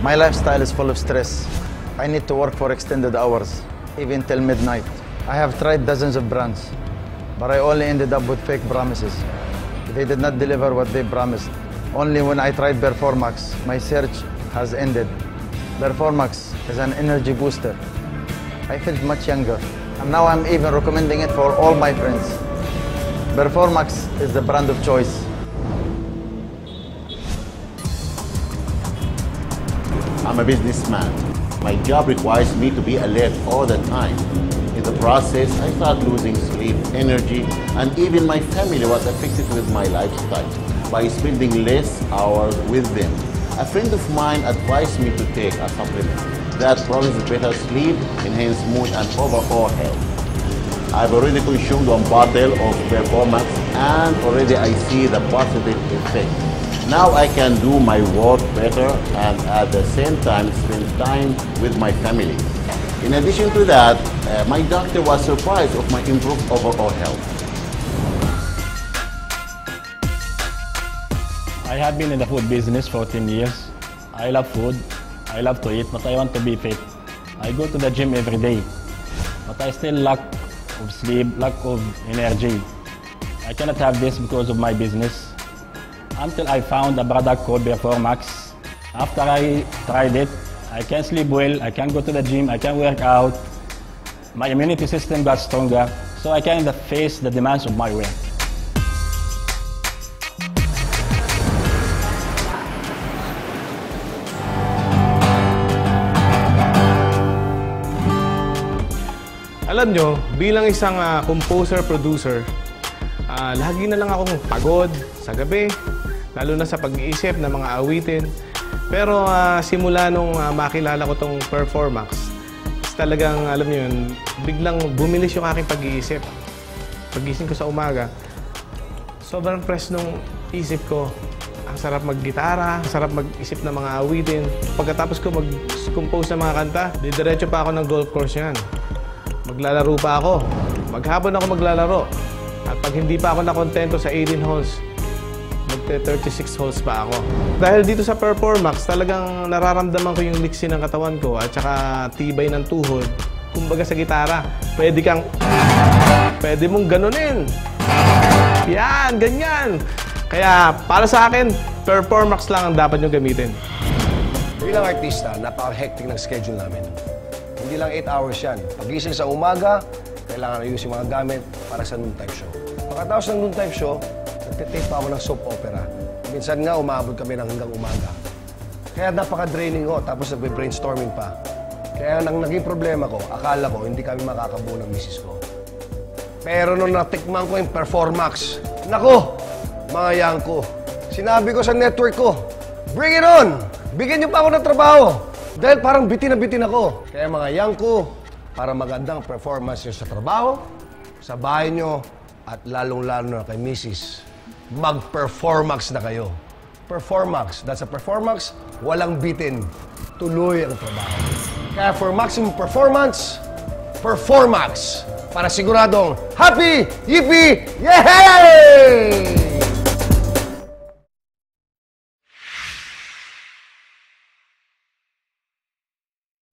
My lifestyle is full of stress. I need to work for extended hours, even till midnight. I have tried dozens of brands, but I only ended up with fake promises. They did not deliver what they promised. Only when I tried Performax, my search has ended. Performax is an energy booster. I felt much younger, and now I'm even recommending it for all my friends. Performax is the brand of choice. I'm a businessman. My job requires me to be alert all the time. In the process, I start losing sleep, energy, and even my family was affected with my lifestyle by spending less hours with them. A friend of mine advised me to take a supplement that promises better sleep, enhanced mood, and overall health. I've already consumed 1 bottle of Performax, and already I see the positive effect. Now I can do my work better and at the same time spend time with my family. In addition to that, my doctor was surprised of my improved overall health. I have been in the food business for 10 years. I love food, I love to eat, but I want to be fit. I go to the gym every day, but I still lack of sleep, lack of energy. I cannot have this because of my business. Until I found a product called Performax. After I tried it, I can sleep well, I can go to the gym, I can work out. My immunity system got stronger, so I can face the demands of my work. Alam nyo, bilang isang composer-producer, lagi na lang akong pagod sa gabi, lalo na sa pag-iisip ng mga awitin. Pero simula nung makilala ko tong Performax, talagang, alam nyo yun, biglang bumilis yung aking pag-iisip. Pagising ko sa umaga, sobrang fresh nung isip ko. Ang sarap mag-gitara, ang sarap mag-isip ng mga awitin. Pagkatapos ko mag-compose ng mga kanta, didiretso pa ako ng golf course yan. Maglalaro pa ako. Maghapon ako maglalaro. At pag hindi pa ako nakontento sa 18 holes, magte-36 holes pa ako. Dahil dito sa Performax, talagang nararamdaman ko yung liksi ng katawan ko at saka tibay ng tuhod. Kumbaga sa gitara, pwede mong ganunin. Yan, ganyan. Kaya para sa akin, Performax lang ang dapat nyo gamitin. Bilang artista, napaka-hectic ng schedule namin. Hindi lang 8 hours yan. Pagising sa umaga, kailangan ayusin yung mga gamit para sa noontime show. Pagkatapos ng noontime show, nagtitape pa ako ng soap opera. Minsan nga, umabot kami ng hanggang umaga. Kaya napaka-draining ko, tapos nagbe-brainstorming pa. Kaya nang naging problema ko, akala ko hindi kami makakabuo ng misis ko. Pero nung natikman ko yung Performax, nako, mga yangko, sinabi ko sa network ko, bring it on! Bigyan niyo pa ako ng trabaho! Dahil parang bitin na bitin ako. Kaya mga yangko, para magandang performance nyo sa trabaho, sa bahay nyo, at lalong-lalo na kay Mrs. Mag-Performax na kayo. Performax. That's a Performax, walang bitin. Tuloy ang trabaho. Kaya for maximum performance, Performax. Para siguradong happy, yippee, yay!